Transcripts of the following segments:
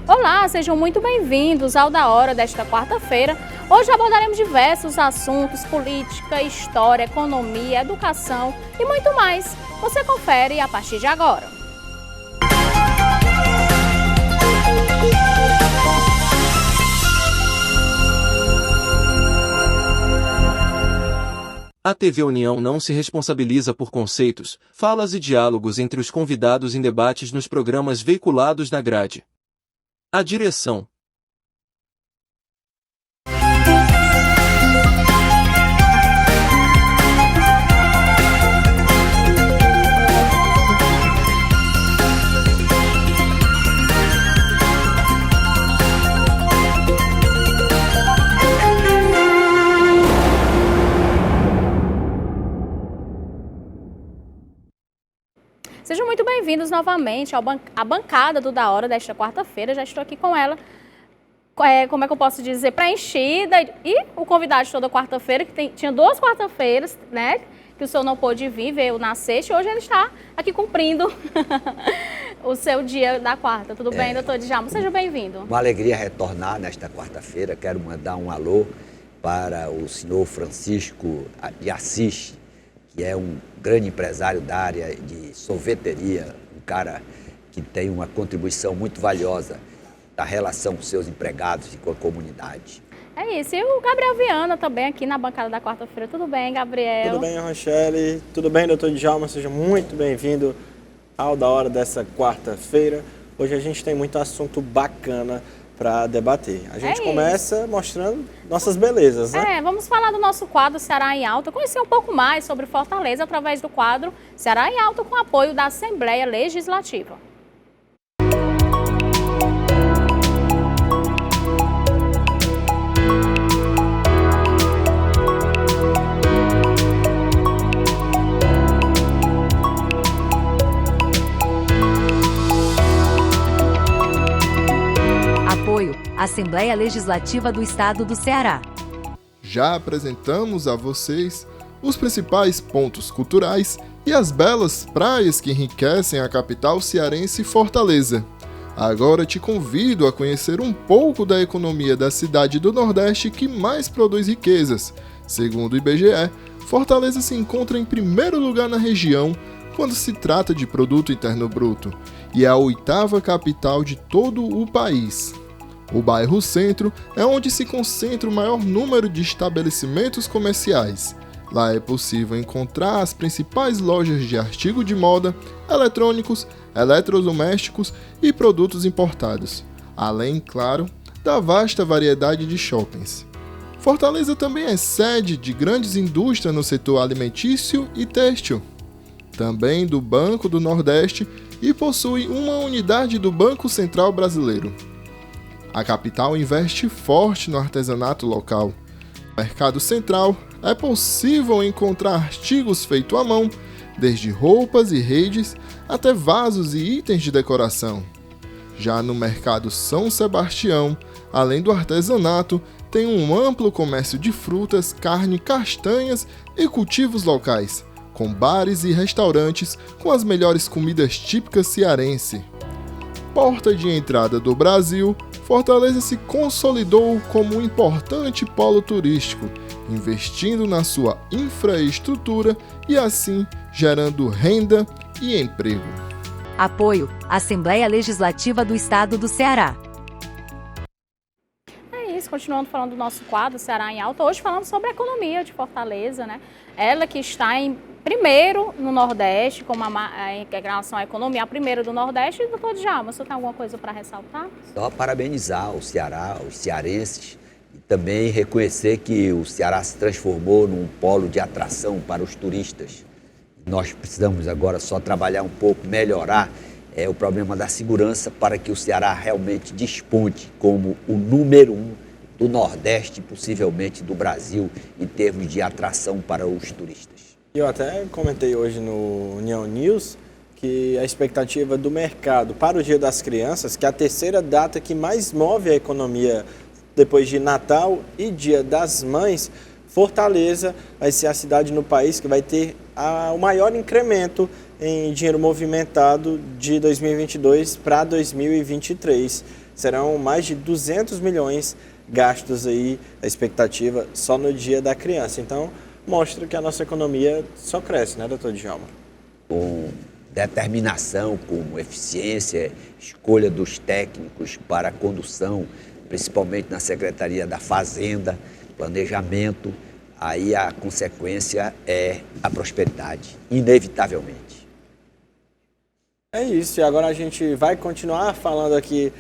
Olá, sejam muito bem-vindos ao Da Hora desta quarta-feira. Hoje abordaremos diversos assuntos: política, história, economia, educação e muito mais. Você confere a partir de agora. A TV União não se responsabiliza por conceitos, falas e diálogos entre os convidados em debates nos programas veiculados na grade. A direção. Sejam muito bem-vindos novamente à bancada do Da Hora desta quarta-feira. Já estou aqui com ela, como é que eu posso dizer, preenchida. E o convidado de toda quarta-feira, que tinha 2 quarta-feiras, né, que o senhor não pôde vir, veio na sexta, e hoje ele está aqui cumprindo o seu dia da quarta. Tudo bem, doutor Djalma? Seja bem-vindo. Uma alegria retornar nesta quarta-feira. Quero mandar um alô para o senhor Francisco de Assis, que é um grande empresário da área de sorveteria, um cara que tem uma contribuição muito valiosa da relação com seus empregados e com a comunidade. É isso. E o Gabriel Viana também aqui na bancada da quarta-feira. Tudo bem, Gabriel? Tudo bem, Rochelle? Tudo bem, doutor Djalma? Seja muito bem-vindo ao Da Hora dessa quarta-feira. Hoje a gente tem muito assunto bacana para debater. A gente começa mostrando nossas belezas, né? Vamos falar do nosso quadro Ceará em Alta, conhecer um pouco mais sobre Fortaleza através do quadro Ceará em Alta, com apoio da Assembleia Legislativa. Assembleia Legislativa do Estado do Ceará. Já apresentamos a vocês os principais pontos culturais e as belas praias que enriquecem a capital cearense Fortaleza. Agora te convido a conhecer um pouco da economia da cidade do Nordeste que mais produz riquezas. Segundo o IBGE, Fortaleza se encontra em primeiro lugar na região quando se trata de produto interno bruto e é a 8ª capital de todo o país. O bairro Centro é onde se concentra o maior número de estabelecimentos comerciais. Lá é possível encontrar as principais lojas de artigo de moda, eletrônicos, eletrodomésticos e produtos importados, além, claro, da vasta variedade de shoppings. Fortaleza também é sede de grandes indústrias no setor alimentício e têxtil, também do Banco do Nordeste, e possui uma unidade do Banco Central Brasileiro. A capital investe forte no artesanato local. No mercado central é possível encontrar artigos feitos à mão, desde roupas e redes até vasos e itens de decoração. Já no mercado São Sebastião, além do artesanato, tem um amplo comércio de frutas, carne, castanhas e cultivos locais, com bares e restaurantes com as melhores comidas típicas cearense. Porta de entrada do Brasil, Fortaleza se consolidou como um importante polo turístico, investindo na sua infraestrutura e assim gerando renda e emprego. Apoio Assembleia Legislativa do Estado do Ceará. Continuando falando do nosso quadro Ceará em Alta, hoje falando sobre a economia de Fortaleza, né? Ela que está em primeiro no Nordeste, como em relação à economia, a primeira do Nordeste. E doutor Djalma, você tem alguma coisa para ressaltar? Só parabenizar o Ceará, os cearenses, e também reconhecer que o Ceará se transformou num polo de atração para os turistas. Nós precisamos agora só trabalhar um pouco, melhorar o problema da segurança para que o Ceará realmente desponte como o número 1 do Nordeste, possivelmente do Brasil, em termos de atração para os turistas. Eu até comentei hoje no União News que a expectativa do mercado para o Dia das Crianças, que é a terceira data que mais move a economia depois de Natal e Dia das Mães, Fortaleza vai ser a cidade no país que vai ter o maior incremento em dinheiro movimentado de 2022 para 2023. Serão mais de 200 milhões gastos aí, a expectativa, só no Dia da Criança. Então, mostra que a nossa economia só cresce, né, doutor Djalma? Com determinação, com eficiência, escolha dos técnicos para a condução, principalmente na Secretaria da Fazenda, planejamento, aí a consequência é a prosperidade, inevitavelmente. É isso, e agora a gente vai continuar falando aqui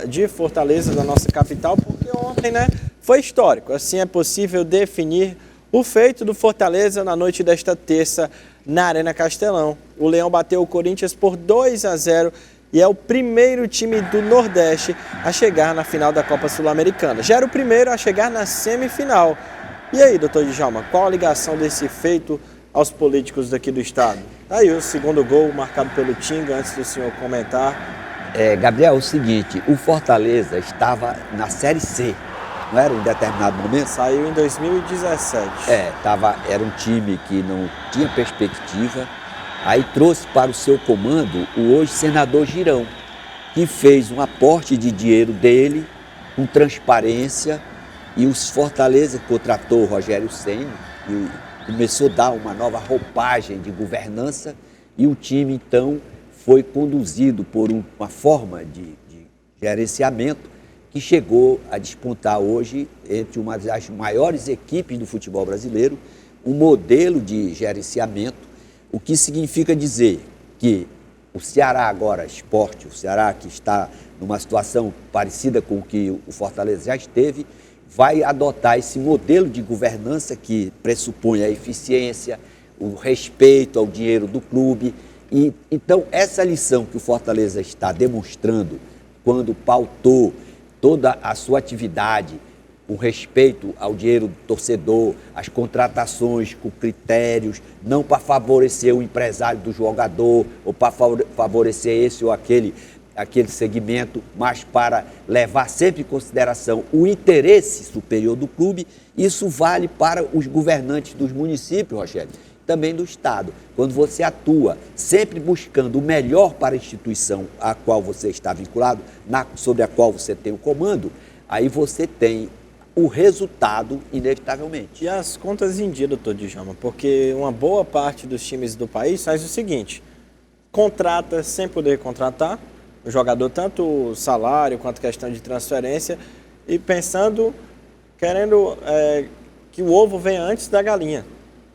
de Fortaleza, da nossa capital, porque ontem, né, foi histórico. Assim é possível definir o feito do Fortaleza na noite desta terça na Arena Castelão. O Leão bateu o Corinthians por 2-0 e é o primeiro time do Nordeste a chegar na final da Copa Sul-Americana. Já era o primeiro a chegar na semifinal. E aí, doutor Djalma, qual a ligação desse feito aos políticos daqui do estado? Tá aí o segundo gol marcado pelo Tinga, antes do senhor comentar. Gabriel, é o seguinte, o Fortaleza estava na Série C, não era em determinado momento? Saiu em 2017. Era um time que não tinha perspectiva, aí trouxe para o seu comando o hoje senador Girão, que fez um aporte de dinheiro dele, com transparência, e os Fortaleza contratou o Rogério Ceni e começou a dar uma nova roupagem de governança, e o time então foi conduzido por uma forma de gerenciamento que chegou a despontar hoje entre uma das maiores equipes do futebol brasileiro, um modelo de gerenciamento, o que significa dizer que o Ceará agora, Esporte, o Ceará que está numa situação parecida com o que o Fortaleza já esteve, vai adotar esse modelo de governança que pressupõe a eficiência, o respeito ao dinheiro do clube. E, então, essa lição que o Fortaleza está demonstrando quando pautou toda a sua atividade com respeito ao dinheiro do torcedor, as contratações com critérios, não para favorecer o empresário do jogador ou para favorecer esse ou aquele segmento, mas para levar sempre em consideração o interesse superior do clube. Isso vale para os governantes dos municípios, Rogério, também do Estado. Quando você atua sempre buscando o melhor para a instituição a qual você está vinculado, sobre a qual você tem o comando, aí você tem o resultado inevitavelmente. E as contas em dia, doutor Djalma, porque uma boa parte dos times do país faz o seguinte: contrata sem poder contratar o jogador, tanto o salário quanto questão de transferência, e querendo que o ovo venha antes da galinha.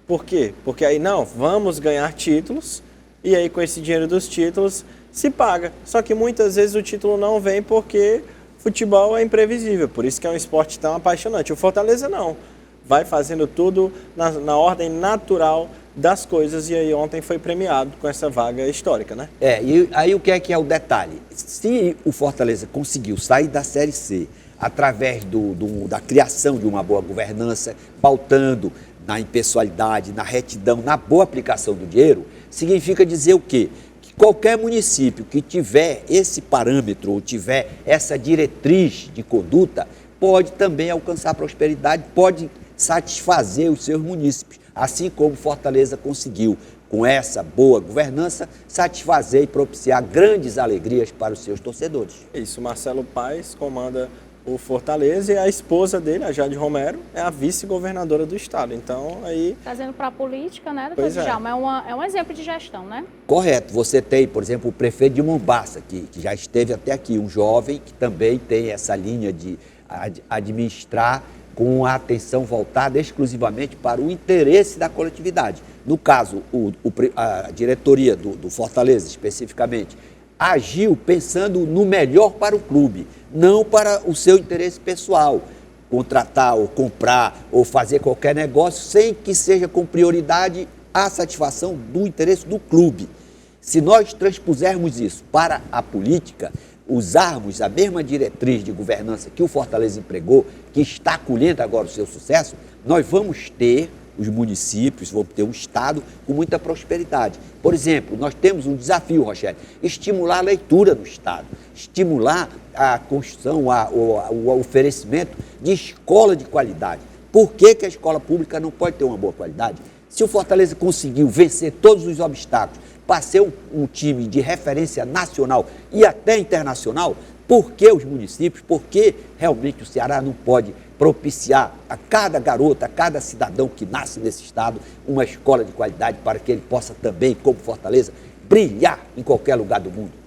Por quê? Porque aí vamos ganhar títulos, e aí com esse dinheiro dos títulos se paga. Só que muitas vezes o título não vem porque futebol é imprevisível, por isso que é um esporte tão apaixonante. O Fortaleza não, vai fazendo tudo na ordem natural das coisas, e aí ontem foi premiado com essa vaga histórica, né? E aí o que é o detalhe? Se o Fortaleza conseguiu sair da Série C através da criação de uma boa governança, pautando na impessoalidade, na retidão, na boa aplicação do dinheiro, significa dizer o quê? Que qualquer município que tiver esse parâmetro ou tiver essa diretriz de conduta pode também alcançar prosperidade, pode satisfazer os seus munícipes, assim como Fortaleza conseguiu, com essa boa governança, satisfazer e propiciar grandes alegrias para os seus torcedores. Isso, Marcelo Paes comanda o Fortaleza, e a esposa dele, a Jade Romero, é a vice-governadora do estado. Então, aí... Trazendo para a política, né, doutor Djalma? É um exemplo de gestão, né? Correto. Você tem, por exemplo, o prefeito de Mombaça, que já esteve até aqui, um jovem que também tem essa linha de administrar com a atenção voltada exclusivamente para o interesse da coletividade. No caso, a diretoria do Fortaleza, especificamente, agiu pensando no melhor para o clube, não para o seu interesse pessoal, contratar ou comprar ou fazer qualquer negócio sem que seja com prioridade a satisfação do interesse do clube. Se nós transpusermos isso para a política, usarmos a mesma diretriz de governança que o Fortaleza empregou, que está colhendo agora o seu sucesso, nós vamos ter os municípios, vamos ter um Estado com muita prosperidade. Por exemplo, nós temos um desafio, Rogério, estimular a leitura no Estado, estimular a construção, o oferecimento de escola de qualidade. Por que a escola pública não pode ter uma boa qualidade? Se o Fortaleza conseguiu vencer todos os obstáculos para ser um time de referência nacional e até internacional, por que os municípios, por que realmente o Ceará não pode propiciar a cada garoto, a cada cidadão que nasce nesse estado, uma escola de qualidade para que ele possa também, como Fortaleza, brilhar em qualquer lugar do mundo?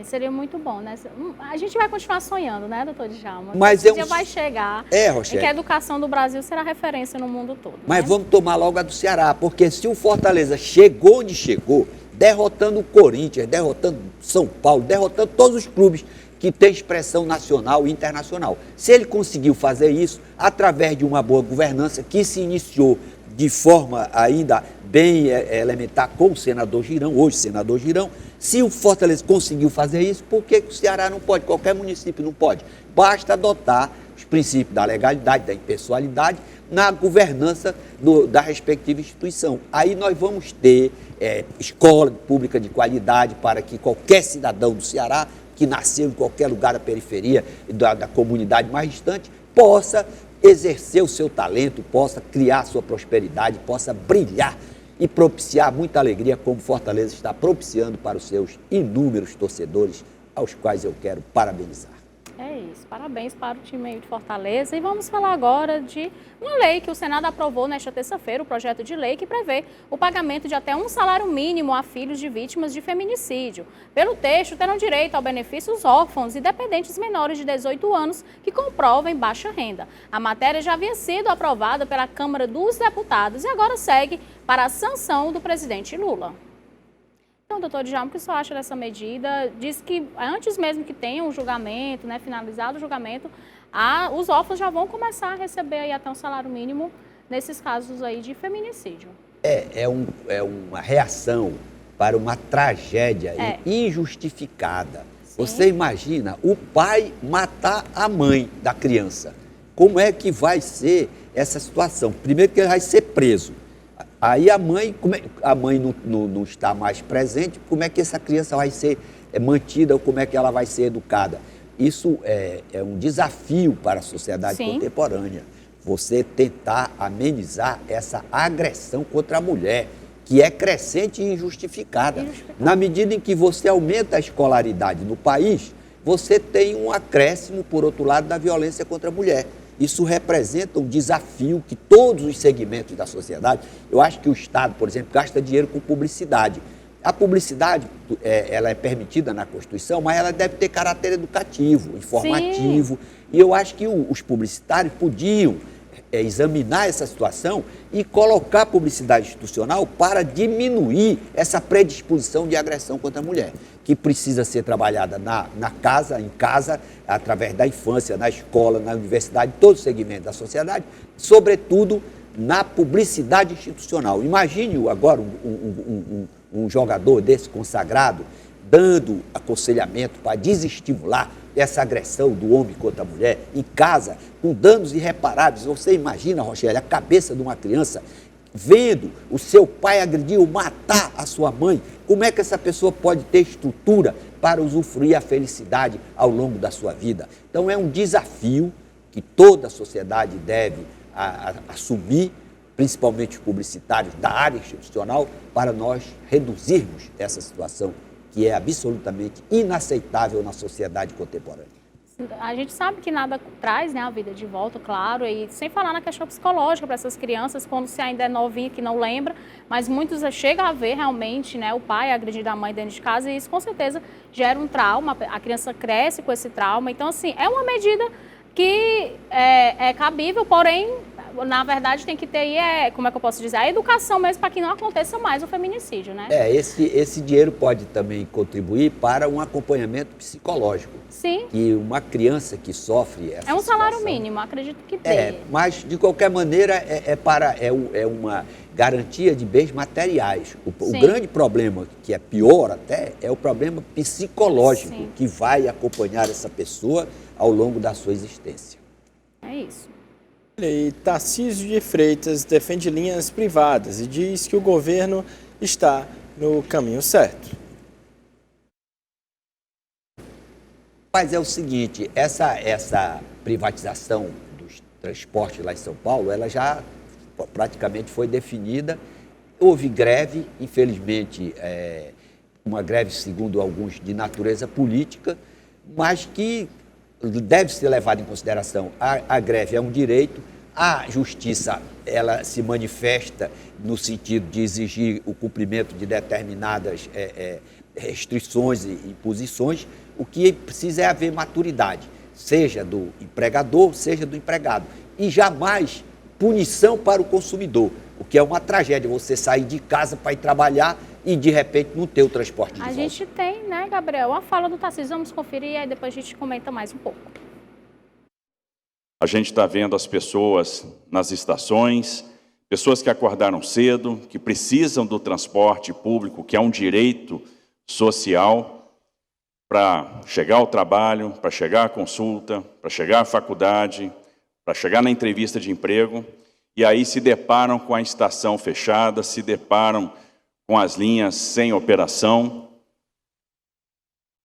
Seria muito bom, né? A gente vai continuar sonhando, né, doutor Djalma? Mas esse dia vai chegar Rochelle, em que a educação do Brasil será referência no mundo todo. Mas né? vamos tomar logo a do Ceará, porque se o Fortaleza chegou onde chegou, derrotando o Corinthians, derrotando São Paulo, derrotando todos os clubes que têm expressão nacional e internacional. Se ele conseguiu fazer isso através de uma boa governança que se iniciou de forma ainda bem elementar com o senador Girão, hoje senador Girão, se o Fortaleza conseguiu fazer isso, por que o Ceará não pode? Qualquer município não pode. Basta adotar os princípios da legalidade, da impessoalidade, na governança da respectiva instituição. Aí nós vamos ter escola pública de qualidade para que qualquer cidadão do Ceará, que nasceu em qualquer lugar da periferia, da comunidade mais distante, possa exercer o seu talento, possa criar sua prosperidade, possa brilhar e propiciar muita alegria, como Fortaleza está propiciando para os seus inúmeros torcedores, aos quais eu quero parabenizar. É isso, parabéns para o time aí de Fortaleza. E vamos falar agora de uma lei que o Senado aprovou nesta terça-feira, o projeto de lei que prevê o pagamento de até um salário mínimo a filhos de vítimas de feminicídio. Pelo texto, terão direito ao benefício os órfãos e dependentes menores de 18 anos que comprovem baixa renda. A matéria já havia sido aprovada pela Câmara dos Deputados e agora segue para a sanção do presidente Lula. Então, doutor Djalma, o que o senhor acha dessa medida? Diz que antes mesmo que tenha um julgamento, né, finalizado o julgamento, os órfãos já vão começar a receber aí até um salário mínimo nesses casos aí de feminicídio. É uma reação para uma tragédia injustificada. Sim. Você imagina o pai matar a mãe da criança. Como é que vai ser essa situação? Primeiro que ele vai ser preso. Aí a mãe não está mais presente, como é que essa criança vai ser mantida ou como é que ela vai ser educada? Isso é um desafio para a sociedade contemporânea. Você tentar amenizar essa agressão contra a mulher, que é crescente e injustificada. Na medida em que você aumenta a escolaridade no país, você tem um acréscimo, por outro lado, da violência contra a mulher. Isso representa um desafio que todos os segmentos da sociedade, eu acho que o Estado, por exemplo, gasta dinheiro com publicidade. A publicidade, ela é permitida na Constituição, mas ela deve ter caráter educativo, informativo. Sim. E eu acho que os publicitários podiam examinar essa situação e colocar a publicidade institucional para diminuir essa predisposição de agressão contra a mulher, que precisa ser trabalhada em casa, através da infância, na escola, na universidade, todos os segmentos da sociedade, sobretudo na publicidade institucional. Imagine agora um jogador desse consagrado dando aconselhamento para desestimular essa agressão do homem contra a mulher em casa, com danos irreparáveis. Você imagina, Rochelle, a cabeça de uma criança vendo o seu pai agredir ou matar a sua mãe. Como é que essa pessoa pode ter estrutura para usufruir a felicidade ao longo da sua vida? Então é um desafio que toda a sociedade deve assumir, principalmente os publicitários da área institucional, para nós reduzirmos essa situação que é absolutamente inaceitável na sociedade contemporânea. A gente sabe que nada traz, né, a vida de volta, claro, e sem falar na questão psicológica para essas crianças, quando se ainda é novinho que não lembra, mas muitos chegam a ver realmente, né, o pai agredir a mãe dentro de casa e isso com certeza gera um trauma, a criança cresce com esse trauma, então assim, é uma medida que é cabível, porém, na verdade tem que ter aí, como é que eu posso dizer, a educação mesmo para que não aconteça mais o feminicídio, né? Esse dinheiro pode também contribuir para um acompanhamento psicológico. Sim. Que uma criança que sofre essa um salário situação, mínimo, acredito que tem. Mas de qualquer maneira é uma garantia de bens materiais. O grande problema, que é pior até, é o problema psicológico que vai acompanhar essa pessoa ao longo da sua existência. É isso. E Tarcísio de Freitas defende linhas privadas e diz que o governo está no caminho certo. Mas é o seguinte, essa privatização dos transportes lá em São Paulo, ela já praticamente foi definida. Houve greve, infelizmente, uma greve, segundo alguns, de natureza política, mas que deve ser levada em consideração. A greve é um direito, a justiça ela se manifesta no sentido de exigir o cumprimento de determinadas restrições e imposições. O que precisa é haver maturidade, seja do empregador, seja do empregado, e jamais punição para o consumidor, o que é uma tragédia, você sair de casa para ir trabalhar e de repente não ter o transporte de volta. A gente tem, né, Gabriel, a fala do Tarcísio, vamos conferir e aí depois a gente comenta mais um pouco. A gente está vendo as pessoas nas estações, pessoas que acordaram cedo, que precisam do transporte público, que é um direito social, para chegar ao trabalho, para chegar à consulta, para chegar à faculdade, para chegar na entrevista de emprego, e aí se deparam com a estação fechada, se deparam com as linhas sem operação.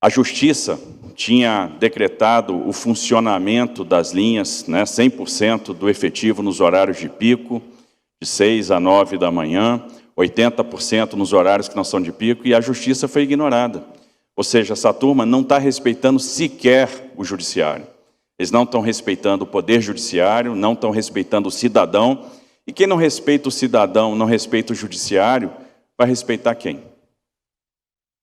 A Justiça tinha decretado o funcionamento das linhas, 100% do efetivo nos horários de pico, de 6 a 9 da manhã, 80% nos horários que não são de pico, e a Justiça foi ignorada. Ou seja, essa turma não está respeitando sequer o judiciário. Eles não estão respeitando o poder judiciário, não estão respeitando o cidadão, e quem não respeita o cidadão, não respeita o judiciário, vai respeitar quem?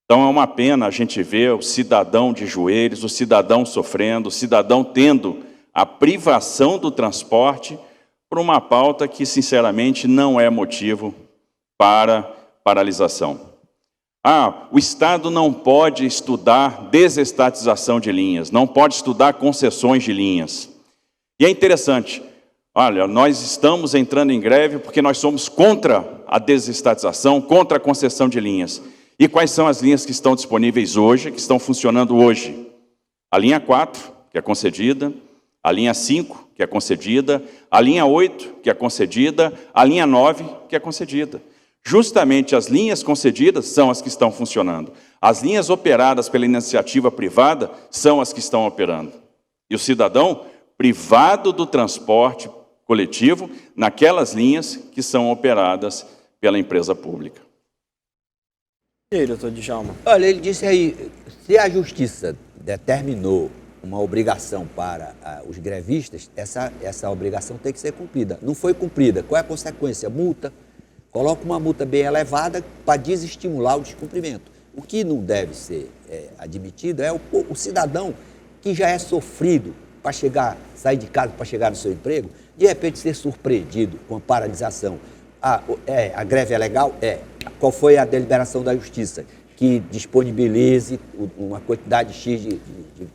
Então é uma pena a gente ver o cidadão de joelhos, o cidadão sofrendo, o cidadão tendo a privação do transporte por uma pauta que, sinceramente, não é motivo para paralisação. O Estado não pode estudar desestatização de linhas, não pode estudar concessões de linhas. E é interessante, olha, nós estamos entrando em greve porque nós somos contra a desestatização, contra a concessão de linhas. E quais são as linhas que estão disponíveis hoje, que estão funcionando hoje? A linha 4, que é concedida, a linha 5, que é concedida, a linha 8, que é concedida, a linha 9, que é concedida. Justamente as linhas concedidas são as que estão funcionando. As linhas operadas pela iniciativa privada são as que estão operando. E o cidadão privado do transporte coletivo naquelas linhas que são operadas pela empresa pública. E aí, doutor Djalma? Olha, ele disse aí, se a Justiça determinou uma obrigação para os grevistas, essa obrigação tem que ser cumprida. Não foi cumprida. Qual é a consequência? Multa. Coloca uma multa bem elevada para desestimular o descumprimento. O que não deve ser admitido é o cidadão que já é sofrido para sair de casa para chegar no seu emprego, de repente ser surpreendido com a paralisação. A greve é legal? Qual foi a deliberação da Justiça? Que disponibilize uma quantidade X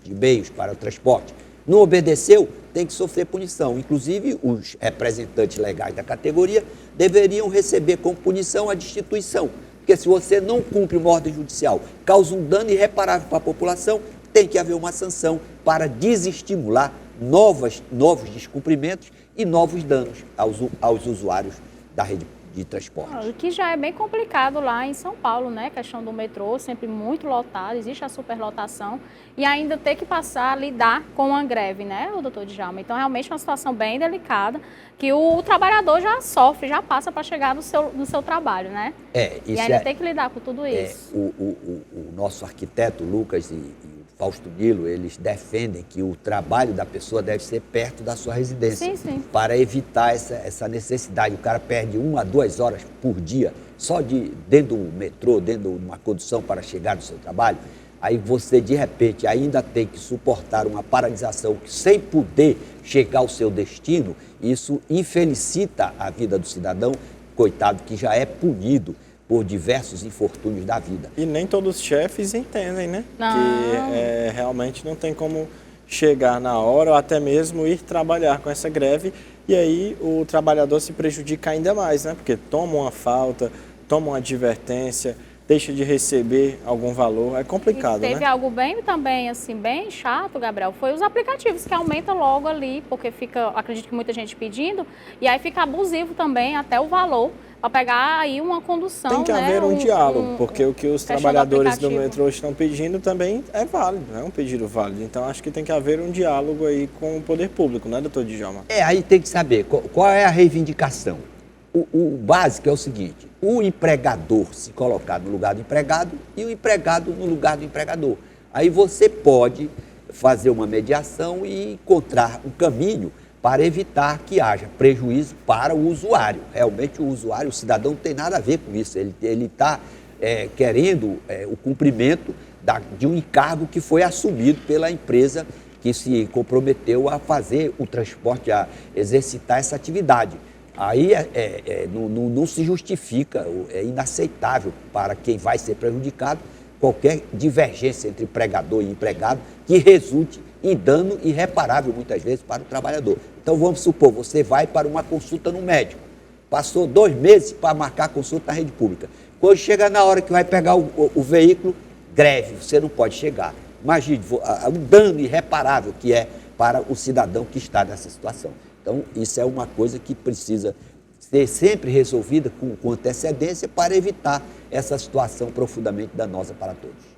de meios para o transporte. Não obedeceu, tem que sofrer punição. Inclusive, os representantes legais da categoria deveriam receber como punição a destituição. Porque se você não cumpre uma ordem judicial, causa um dano irreparável para a população, tem que haver uma sanção para desestimular novos descumprimentos e novos danos aos usuários da rede de transporte. O que já é bem complicado lá em São Paulo, né? A questão do metrô, sempre muito lotado, existe a superlotação e ainda ter que passar a lidar com a greve, né, o doutor Djalma? Então, realmente é uma situação bem delicada que o trabalhador já sofre, já passa para chegar no seu trabalho, né? E ainda tem que lidar com tudo isso. O nosso arquiteto, Lucas, e o Fausto Nilo, eles defendem que o trabalho da pessoa deve ser perto da sua residência. Sim. Para evitar essa necessidade. O cara perde 1 a 2 horas por dia só dentro do metrô, dentro de uma condução para chegar no seu trabalho. Aí você, de repente, ainda tem que suportar uma paralisação sem poder chegar ao seu destino. Isso infelicita a vida do cidadão, coitado, que já é punido por diversos infortúnios da vida. E nem todos os chefes entendem, né? Não. Que realmente não tem como chegar na hora ou até mesmo ir trabalhar com essa greve. E aí o trabalhador se prejudica ainda mais, né? Porque toma uma falta, toma uma advertência, deixa de receber algum valor. É complicado, né? Teve algo também, assim, bem chato, Gabriel, foi os aplicativos que aumentam logo ali, porque acredito que muita gente pedindo, e aí fica abusivo também até o valor, para pegar aí uma condução. Tem que haver um diálogo, porque o que os trabalhadores do metrô estão pedindo também é válido, é um pedido válido. Então, acho que tem que haver um diálogo aí com o poder público, né, doutor Djalma? Aí tem que saber qual é a reivindicação. o básico é o seguinte: o empregador se colocar no lugar do empregado e o empregado no lugar do empregador. Aí você pode fazer uma mediação e encontrar um caminho para evitar que haja prejuízo para o usuário. Realmente o usuário, o cidadão, não tem nada a ver com isso. Ele está querendo o cumprimento de um encargo que foi assumido pela empresa que se comprometeu a fazer o transporte, a exercitar essa atividade. Aí não se justifica, é inaceitável para quem vai ser prejudicado qualquer divergência entre empregador e empregado que resulte em dano irreparável, muitas vezes, para o trabalhador. Então, vamos supor, você vai para uma consulta no médico, passou 2 meses para marcar a consulta na rede pública. Quando chega na hora que vai pegar o veículo, greve, você não pode chegar. Imagine o dano irreparável que é para o cidadão que está nessa situação. Então, isso é uma coisa que precisa ser sempre resolvida com antecedência para evitar essa situação profundamente danosa para todos.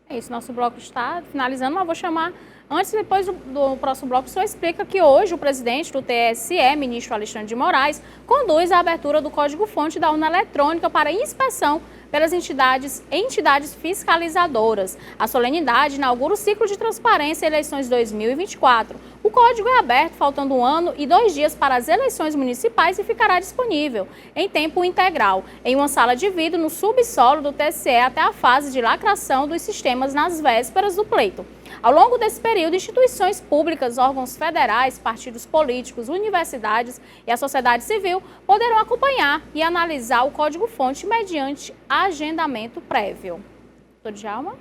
É isso, nosso bloco está finalizando, mas vou chamar, antes e depois do próximo bloco, o senhor explica que hoje o presidente do TSE, ministro Alexandre de Moraes, conduz a abertura do código-fonte da urna eletrônica para inspeção pelas entidades fiscalizadoras. A solenidade inaugura o ciclo de transparência eleições 2024. O código é aberto faltando 1 ano e 2 dias para as eleições municipais e ficará disponível em tempo integral, em uma sala de vidro no subsolo do TSE até a fase de lacração dos sistemas nas vésperas do pleito. Ao longo desse período, instituições públicas, órgãos federais, partidos políticos, universidades e a sociedade civil poderão acompanhar e analisar o código-fonte mediante agendamento prévio. Doutor Djalma?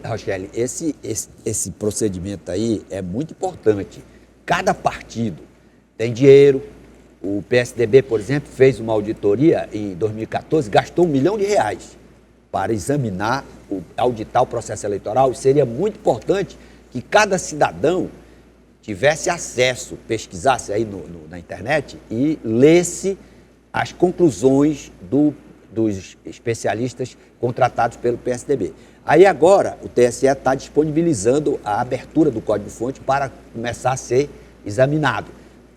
Rochelle, esse procedimento aí é muito importante. Cada partido tem dinheiro. O PSDB, por exemplo, fez uma auditoria em 2014, gastou R$1 milhão para examinar, auditar o processo eleitoral. Seria muito importante que cada cidadão tivesse acesso, pesquisasse aí na internet e lesse as conclusões dos especialistas contratados pelo PSDB. Aí agora o TSE está disponibilizando a abertura do código-fonte para começar a ser examinado.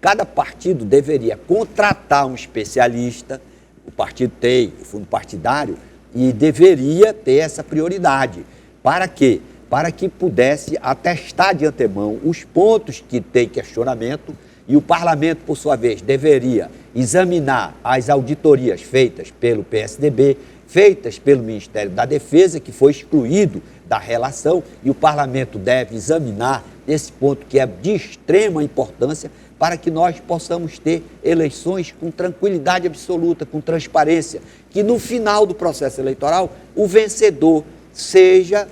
Cada partido deveria contratar um especialista, o partido tem o fundo partidário, e deveria ter essa prioridade. Para quê? Para que pudesse atestar de antemão os pontos que tem questionamento e o parlamento, por sua vez, deveria examinar as auditorias feitas pelo PSDB, feitas pelo Ministério da Defesa, que foi excluído da relação, e o parlamento deve examinar esse ponto que é de extrema importância para que nós possamos ter eleições com tranquilidade absoluta, com transparência, que no final do processo eleitoral o vencedor seja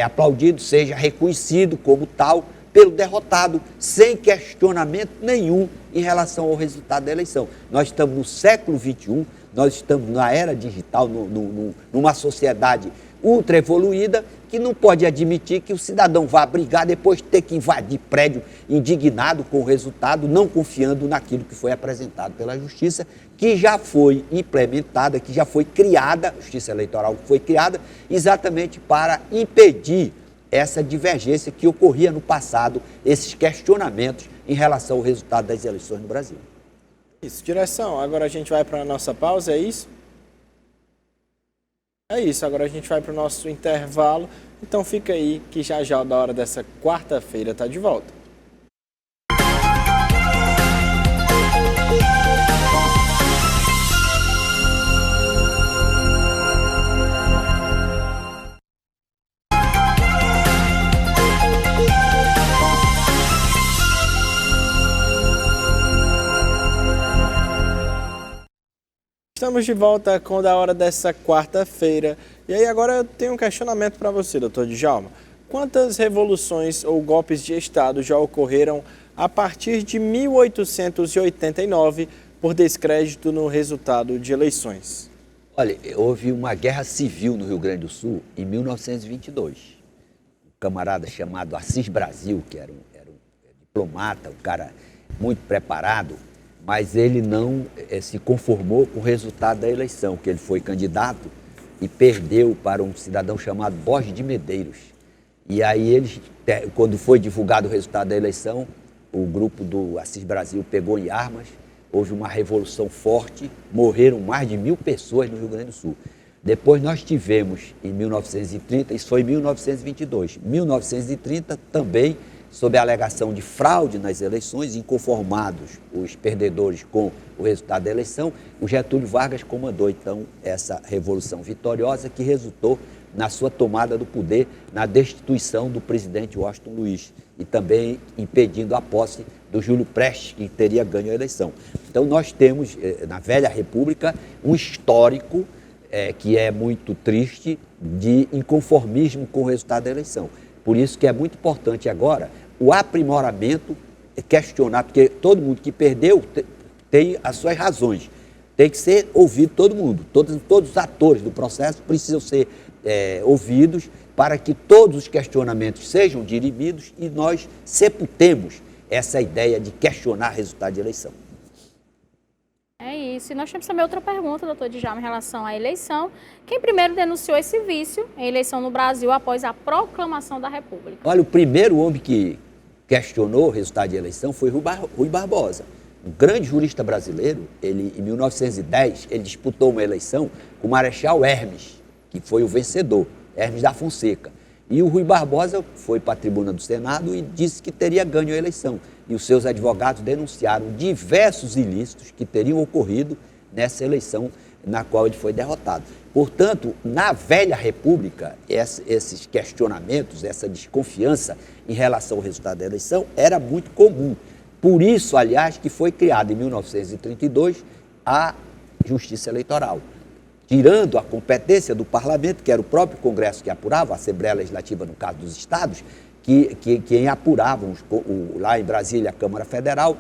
aplaudido, seja reconhecido como tal pelo derrotado, sem questionamento nenhum em relação ao resultado da eleição. Nós estamos no século XXI, nós estamos na era digital, numa sociedade ultra evoluída, que não pode admitir que o cidadão vá brigar depois de ter que invadir prédio indignado com o resultado, não confiando naquilo que foi apresentado pela Justiça, que já foi implementada, que já foi criada, a Justiça Eleitoral foi criada exatamente para impedir essa divergência que ocorria no passado, esses questionamentos em relação ao resultado das eleições no Brasil. Isso, direção. Agora a gente vai para a nossa pausa, é isso? É isso, agora a gente vai para o nosso intervalo. Então fica aí que já da hora dessa quarta-feira está de volta. Estamos de volta com a hora dessa quarta-feira. E aí agora eu tenho um questionamento para você, doutor Djalma. Quantas revoluções ou golpes de Estado já ocorreram a partir de 1889 por descrédito no resultado de eleições? Olha, houve uma guerra civil no Rio Grande do Sul em 1922. Um camarada chamado Assis Brasil, que era um diplomata, um cara muito preparado, mas ele não se conformou com o resultado da eleição, que ele foi candidato e perdeu para um cidadão chamado Borges de Medeiros. E aí, quando foi divulgado o resultado da eleição, o grupo do Assis Brasil pegou em armas houve uma revolução forte, morreram mais de 1.000 pessoas no Rio Grande do Sul. Depois nós tivemos, em 1930, isso foi em 1922, 1930 também, sob a alegação de fraude nas eleições, inconformados os perdedores com o resultado da eleição, o Getúlio Vargas comandou, então, essa revolução vitoriosa que resultou na sua tomada do poder, na destituição do presidente Washington Luiz e também impedindo a posse do Júlio Prestes, que teria ganho a eleição. Então, nós temos, na velha República, um histórico que é muito triste de inconformismo com o resultado da eleição. Por isso que é muito importante agora o aprimoramento, questionar, porque todo mundo que perdeu tem as suas razões. Tem que ser ouvido todo mundo, todos os atores do processo precisam ser ouvidos para que todos os questionamentos sejam dirimidos e nós sepultemos essa ideia de questionar o resultado de eleição. É isso. E nós temos também outra pergunta, doutor Djalma, em relação à eleição. Quem primeiro denunciou esse vício em eleição no Brasil após a proclamação da República? Olha, o primeiro homem que questionou o resultado de eleição foi Rui Barbosa. Um grande jurista brasileiro, ele, em 1910, ele disputou uma eleição com o Marechal Hermes, que foi o vencedor, Hermes da Fonseca. E o Rui Barbosa foi para a tribuna do Senado e disse que teria ganho a eleição. E os seus advogados denunciaram diversos ilícitos que teriam ocorrido nessa eleição na qual ele foi derrotado. Portanto, na velha República, esses questionamentos, essa desconfiança em relação ao resultado da eleição era muito comum. Por isso, aliás, que foi criada em 1932 a Justiça Eleitoral, tirando a competência do Parlamento, que era o próprio Congresso que apurava, a Assembleia Legislativa, no caso dos estados, quem apurava, lá em Brasília, a Câmara Federal,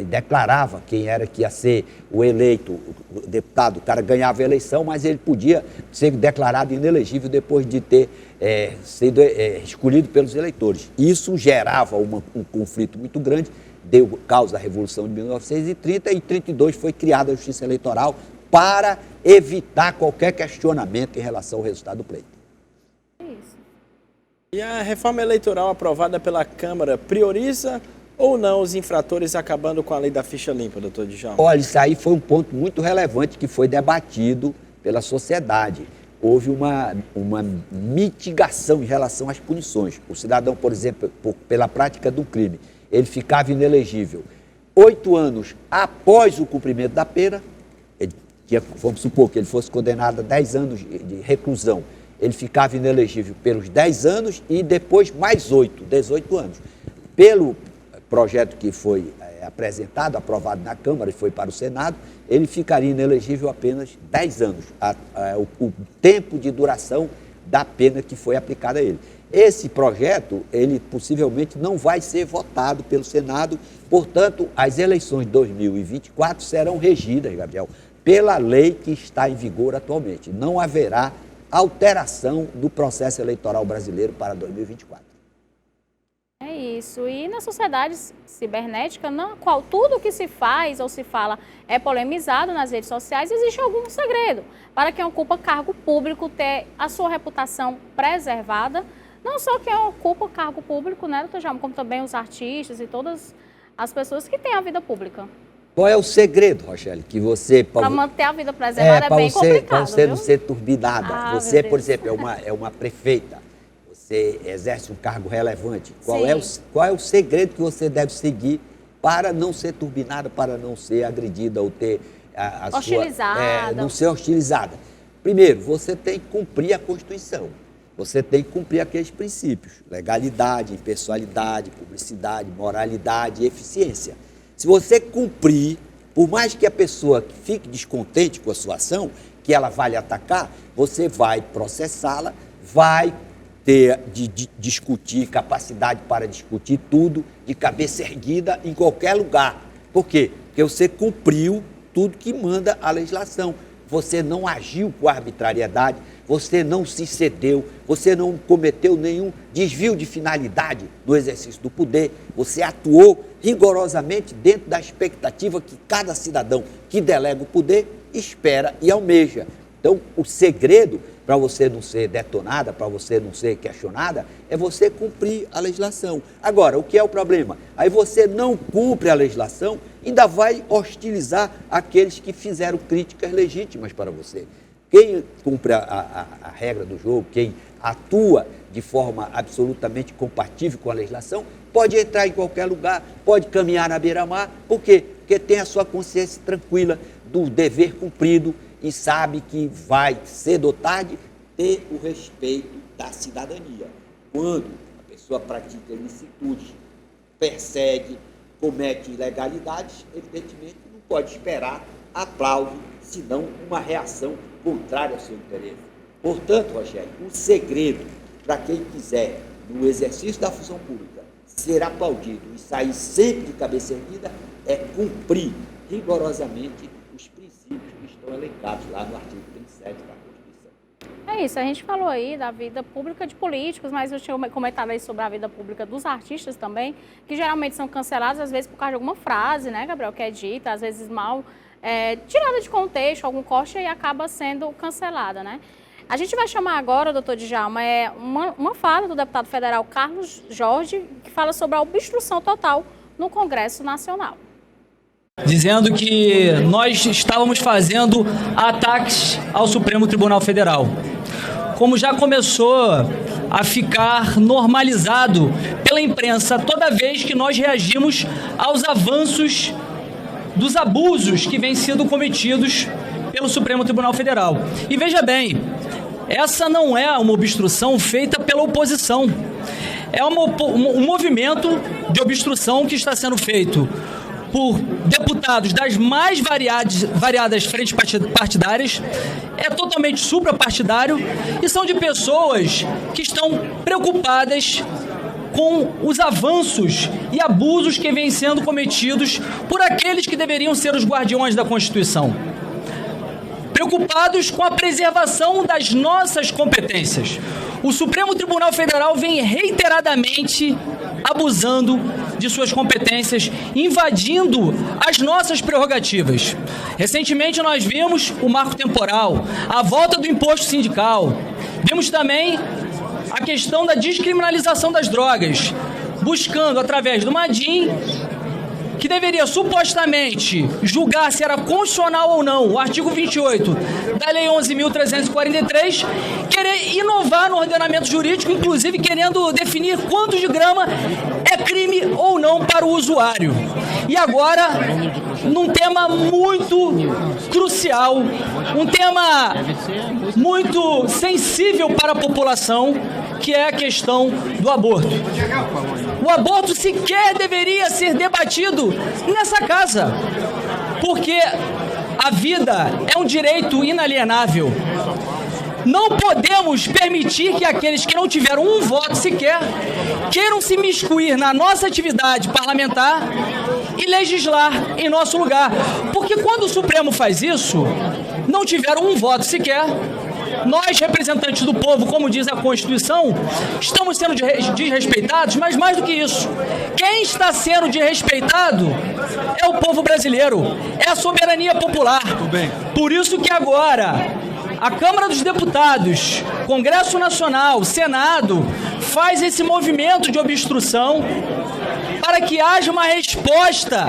declarava quem era que ia ser o eleito, o deputado, o cara ganhava a eleição, mas ele podia ser declarado inelegível depois de ter sido escolhido pelos eleitores. Isso gerava um conflito muito grande, deu causa à Revolução de 1930 e em 1932 foi criada a Justiça Eleitoral para evitar qualquer questionamento em relação ao resultado do pleito. E a reforma eleitoral aprovada pela Câmara prioriza ou não os infratores acabando com a lei da ficha limpa, doutor Djalma? Olha, isso aí foi um ponto muito relevante que foi debatido pela sociedade. Houve uma mitigação em relação às punições. O cidadão, por exemplo, pela prática do crime, ele ficava inelegível 8 anos após o cumprimento da pena. Vamos supor que ele fosse condenado a 10 anos de reclusão. Ele ficava inelegível pelos 10 anos e depois mais 8, 18 anos. Pelo projeto que foi apresentado, aprovado na Câmara e foi para o Senado, ele ficaria inelegível apenas 10 anos, o tempo de duração da pena que foi aplicada a ele. Esse projeto, ele possivelmente não vai ser votado pelo Senado, portanto, as eleições de 2024 serão regidas, Gabriel, pela lei que está em vigor atualmente. Não haverá alteração do processo eleitoral brasileiro para 2024. É isso. E na sociedade cibernética, na qual tudo que se faz ou se fala é polemizado nas redes sociais, existe algum segredo para quem ocupa cargo público ter a sua reputação preservada. Não só quem ocupa cargo público, né, doutor Djalma, como também os artistas e todas as pessoas que têm a vida pública. Qual é o segredo, Rochelle, que você... Para manter a vida preservada é bem complicado, para você não ser turbinada. Você, por exemplo, é uma prefeita, você exerce um cargo relevante. Qual é o segredo que você deve seguir para não ser turbinada, para não ser agredida ou ter hostilizada. Não ser hostilizada? Primeiro, você tem que cumprir a Constituição. Você tem que cumprir aqueles princípios: legalidade, impessoalidade, publicidade, moralidade e eficiência. Se você cumprir, por mais que a pessoa fique descontente com a sua ação, que ela vai lhe atacar, você vai processá-la, vai ter de discutir, capacidade para discutir tudo de cabeça erguida em qualquer lugar. Por quê? Porque você cumpriu tudo que manda a legislação. Você não agiu com arbitrariedade, você não se cedeu, você não cometeu nenhum desvio de finalidade no exercício do poder, você atuou rigorosamente dentro da expectativa que cada cidadão que delega o poder espera e almeja. Então, o segredo para você não ser detonada, para você não ser questionada, é você cumprir a legislação. Agora, o que é o problema? Aí você não cumpre a legislação ainda vai hostilizar aqueles que fizeram críticas legítimas para você. Quem cumpre a regra do jogo, quem atua de forma absolutamente compatível com a legislação, pode entrar em qualquer lugar, pode caminhar na beira-mar. Por quê? Porque tem a sua consciência tranquila do dever cumprido e sabe que vai, cedo ou tarde, ter o respeito da cidadania. Quando a pessoa pratica ilicitude, persegue, comete ilegalidades, evidentemente não pode esperar aplauso, senão uma reação contrária ao seu interesse. Portanto, Rogério, o segredo para quem quiser, no exercício da função pública, ser aplaudido e sair sempre de cabeça erguida é cumprir rigorosamente os princípios que estão elencados lá no artigo 37 da Constituição. É isso, a gente falou aí da vida pública de políticos, mas eu tinha comentado aí sobre a vida pública dos artistas também, que geralmente são cancelados, às vezes por causa de alguma frase, né, Gabriel, que é dita, às vezes mal, tirada de contexto, algum corte e acaba sendo cancelada, né? A gente vai chamar agora, doutor Djalma, uma fala do deputado federal Carlos Jorge, que fala sobre a obstrução total no Congresso Nacional. Dizendo que nós estávamos fazendo ataques ao Supremo Tribunal Federal. Como já começou a ficar normalizado pela imprensa toda vez que nós reagimos aos avanços dos abusos que vêm sendo cometidos pelo Supremo Tribunal Federal. E veja bem, essa não é uma obstrução feita pela oposição. É um movimento de obstrução que está sendo feito por deputados das mais variadas frentes partidárias, é totalmente suprapartidário e são de pessoas que estão preocupadas com os avanços e abusos que vêm sendo cometidos por aqueles que deveriam ser os guardiões da Constituição. Preocupados com a preservação das nossas competências. O Supremo Tribunal Federal vem reiteradamente abusando de suas competências, invadindo as nossas prerrogativas. Recentemente nós vimos o marco temporal, a volta do imposto sindical, vimos também a questão da descriminalização das drogas, buscando através do MADIM, que deveria supostamente julgar se era constitucional ou não o artigo 28 da Lei 11.343, querer inovar no ordenamento jurídico, inclusive querendo definir quantos de grama é crime ou não para o usuário. E agora, num tema muito crucial, um tema muito sensível para a população, que é a questão do aborto. O aborto sequer deveria ser debatido nessa casa, porque a vida é um direito inalienável. Não podemos permitir que aqueles que não tiveram um voto sequer queiram se miscuir na nossa atividade parlamentar e legislar em nosso lugar. Porque quando o Supremo faz isso, não tiveram um voto sequer. Nós, representantes do povo, como diz a Constituição, estamos sendo desrespeitados, mas mais do que isso, quem está sendo desrespeitado é o povo brasileiro, é a soberania popular. Por isso que agora a Câmara dos Deputados, Congresso Nacional, Senado, faz esse movimento de obstrução para que haja uma resposta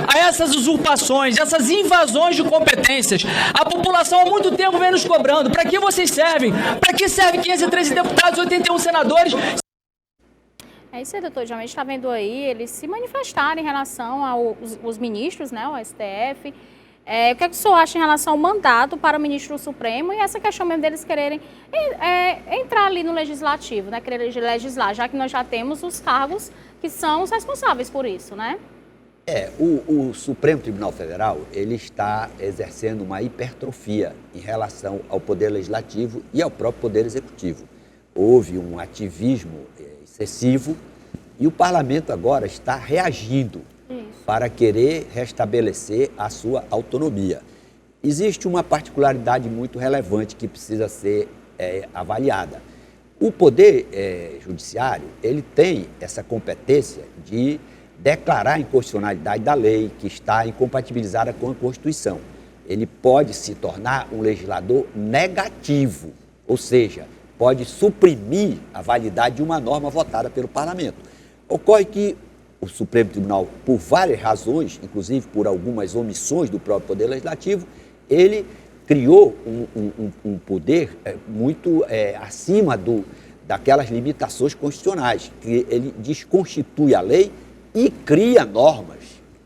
a essas usurpações, essas invasões de competências. A população há muito tempo vem nos cobrando. Para que vocês servem? Para que servem 513 deputados e 81 senadores? É isso aí, doutor. Geralmente está vendo aí eles se manifestarem em relação aos ministros, né, ao STF. O que é que o senhor acha em relação ao mandato para o ministro Supremo e essa questão mesmo deles quererem entrar ali no legislativo, né, querer legislar, já que nós já temos os cargos que são os responsáveis por isso, né? O Supremo Tribunal Federal, ele está exercendo uma hipertrofia em relação ao Poder Legislativo e ao próprio Poder Executivo. Houve um ativismo excessivo e o Parlamento agora está reagindo para querer restabelecer a sua autonomia. Existe uma particularidade muito relevante que precisa ser avaliada. O Poder Judiciário, ele tem essa competência de declarar a inconstitucionalidade da lei que está incompatibilizada com a Constituição. Ele pode se tornar um legislador negativo, ou seja, pode suprimir a validade de uma norma votada pelo Parlamento. Ocorre que o Supremo Tribunal, por várias razões, inclusive por algumas omissões do próprio Poder Legislativo, ele criou um poder muito acima daquelas limitações constitucionais, que ele desconstitui a lei e cria normas.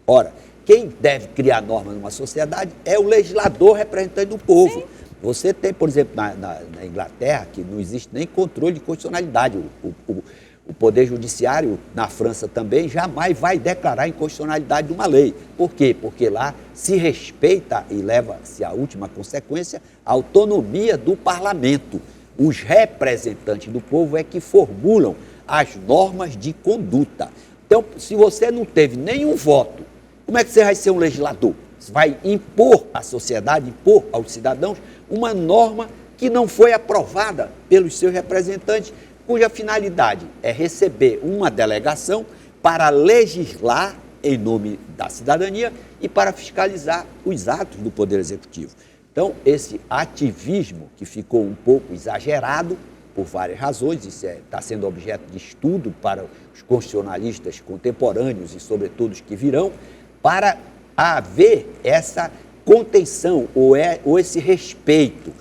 Ora, quem deve criar normas numa sociedade é o legislador representante do povo. Sim. Você tem, por exemplo, na Inglaterra, que não existe nem controle de constitucionalidade. O Poder Judiciário, na França também, jamais vai declarar a inconstitucionalidade de uma lei. Por quê? Porque lá se respeita e leva-se à última consequência a autonomia do parlamento. Os representantes do povo é que formulam as normas de conduta. Então, se você não teve nenhum voto, como é que você vai ser um legislador? Você vai impor à sociedade, impor aos cidadãos uma norma que não foi aprovada pelos seus representantes, cuja finalidade é receber uma delegação para legislar em nome da cidadania e para fiscalizar os atos do Poder Executivo. Então, esse ativismo que ficou um pouco exagerado, por várias razões, isso está sendo objeto de estudo para os constitucionalistas contemporâneos e, sobretudo, os que virão, para haver essa contenção ou esse respeito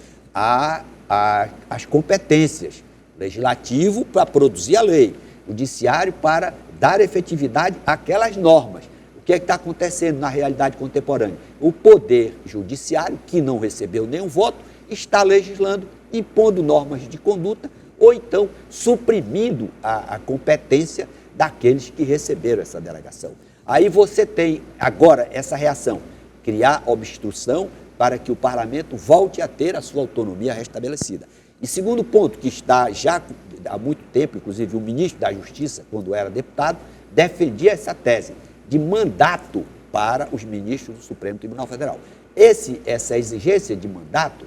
às competências. Legislativo para produzir a lei, judiciário para dar efetividade àquelas normas. O que é que está acontecendo na realidade contemporânea? O poder judiciário, que não recebeu nenhum voto, está legislando, impondo normas de conduta ou então suprimindo a competência daqueles que receberam essa delegação. Aí você tem agora essa reação, criar obstrução para que o parlamento volte a ter a sua autonomia restabelecida. E segundo ponto, que está já há muito tempo, inclusive o ministro da Justiça, quando era deputado, defendia essa tese de mandato para os ministros do Supremo Tribunal Federal. Essa exigência de mandato,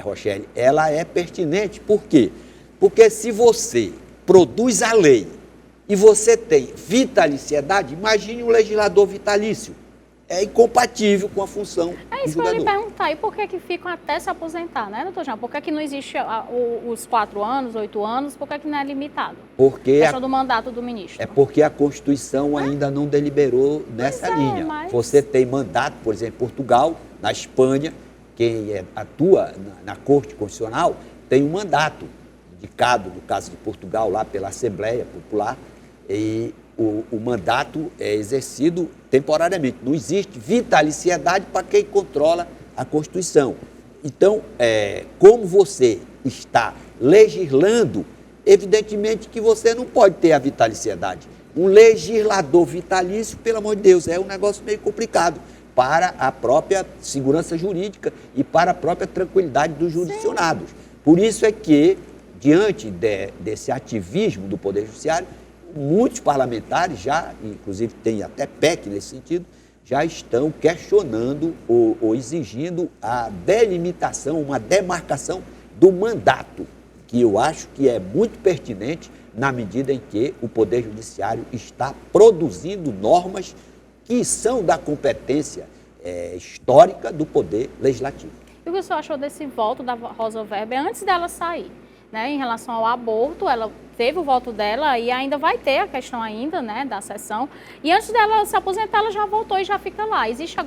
Rochelle, ela é pertinente. Por quê? Porque se você produz a lei e você tem vitaliciedade, imagine um legislador vitalício. É incompatível com a função do julgador. É isso que eu ia lhe perguntar. E por que ficam até se aposentar, né, doutor Jean? Por que não existe os 4 anos, 8 anos? Por que não é limitado? Porque a questão do mandato do ministro. É porque a Constituição ainda não deliberou nessa linha. Mas... Você tem mandato, por exemplo, em Portugal, na Espanha, quem atua na Corte Constitucional tem um mandato indicado, no caso de Portugal, lá pela Assembleia Popular, e o mandato é exercido temporariamente. Não existe vitaliciedade para quem controla a Constituição. Então, como você está legislando, evidentemente que você não pode ter a vitaliciedade. Um legislador vitalício, pelo amor de Deus, é um negócio meio complicado para a própria segurança jurídica e para a própria tranquilidade dos jurisdicionados. Por isso é que, diante desse ativismo do Poder Judiciário, muitos parlamentares já, inclusive tem até PEC nesse sentido, já estão questionando ou exigindo a delimitação, uma demarcação do mandato, que eu acho que é muito pertinente na medida em que o Poder Judiciário está produzindo normas que são da competência histórica do Poder Legislativo. E o que o senhor achou desse voto da Rosa Weber antes dela sair? Né, em relação ao aborto, ela teve o voto dela e ainda vai ter a questão ainda, né, da sessão. E antes dela se aposentar, ela já voltou e já fica lá. Existe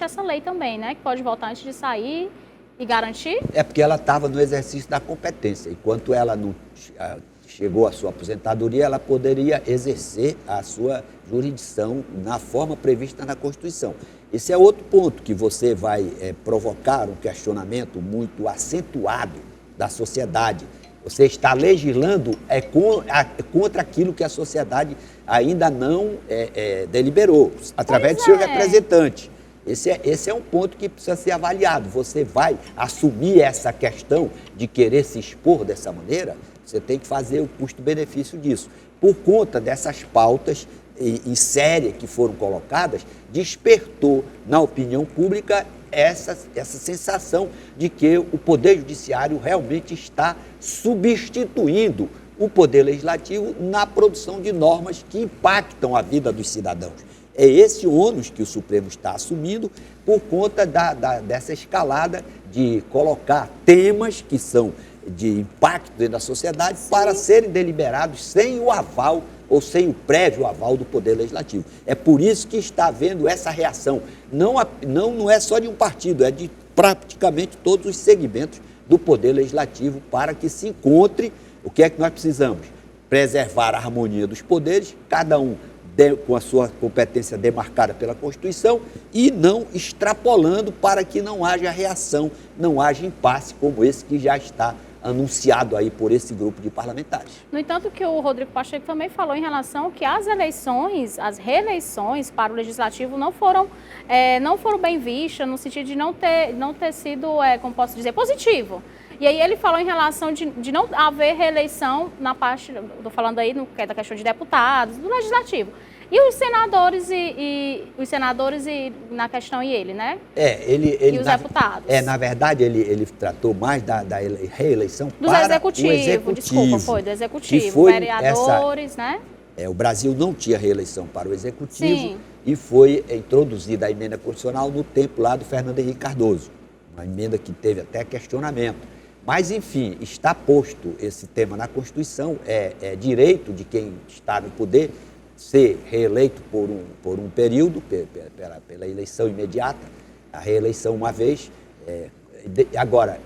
essa lei também, né, que pode voltar antes de sair e garantir? É porque ela estava no exercício da competência. Enquanto ela não chegou à sua aposentadoria, ela poderia exercer a sua jurisdição na forma prevista na Constituição. Esse é outro ponto que você vai provocar um questionamento muito acentuado da sociedade. Você está legislando contra aquilo que a sociedade ainda não deliberou, através do seu representante. Esse é um ponto que precisa ser avaliado. Você vai assumir essa questão de querer se expor dessa maneira, você tem que fazer o custo-benefício disso. Por conta dessas pautas em série que foram colocadas, despertou na opinião pública essa sensação de que o Poder Judiciário realmente está substituindo o Poder Legislativo na produção de normas que impactam a vida dos cidadãos. É esse ônus que o Supremo está assumindo por conta dessa escalada de colocar temas que são de impacto dentro da sociedade para serem deliberados sem o aval ou sem o prévio aval do Poder Legislativo. É por isso que está havendo essa reação. Não é só de um partido, é de praticamente todos os segmentos do Poder Legislativo, para que se encontre o que é que nós precisamos. Preservar a harmonia dos poderes, cada um com a sua competência demarcada pela Constituição, e não extrapolando para que não haja reação, não haja impasse como esse que já está anunciado aí por esse grupo de parlamentares. No entanto, que o Rodrigo Pacheco também falou em relação que as eleições, as reeleições para o Legislativo não foram bem vistas, no sentido de não ter sido, como posso dizer, positivo. E aí ele falou em relação de não haver reeleição na parte, estou falando aí da questão de deputados, do Legislativo. E os senadores e na questão ele, né? E os deputados. Na verdade, ele tratou mais da reeleição do executivo, do executivo, vereadores, né? O Brasil não tinha reeleição para o executivo. Sim. E foi introduzida a emenda constitucional no tempo lá do Fernando Henrique Cardoso. Uma emenda que teve até questionamento. Mas, enfim, está posto esse tema na Constituição, é direito de quem está no poder ser reeleito por um período, pela eleição imediata, a reeleição uma vez. Agora,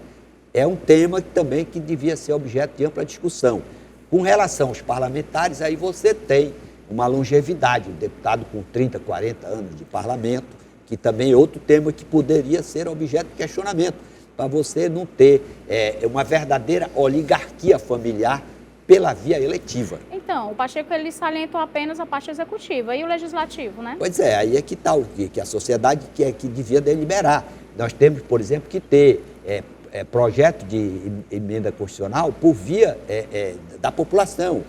é um tema também que devia ser objeto de ampla discussão. Com relação aos parlamentares, aí você tem uma longevidade, um deputado com 30, 40 anos de parlamento, que também é outro tema que poderia ser objeto de questionamento, para você não ter uma verdadeira oligarquia familiar pela via eletiva. Então, o Pacheco ele salientou apenas a parte executiva e o legislativo, né? Pois é, aí é que está o que a sociedade que devia deliberar. Nós temos, por exemplo, que ter projeto de emenda constitucional por via da população.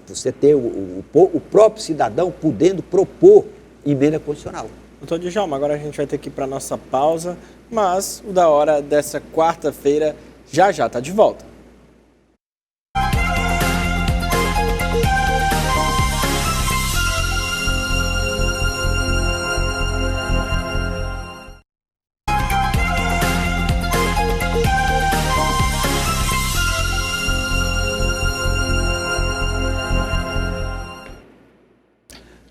Você ter o próprio cidadão podendo propor emenda constitucional. Doutor Djalma, agora a gente vai ter que ir para a nossa pausa, mas o Da Hora dessa quarta-feira já está de volta.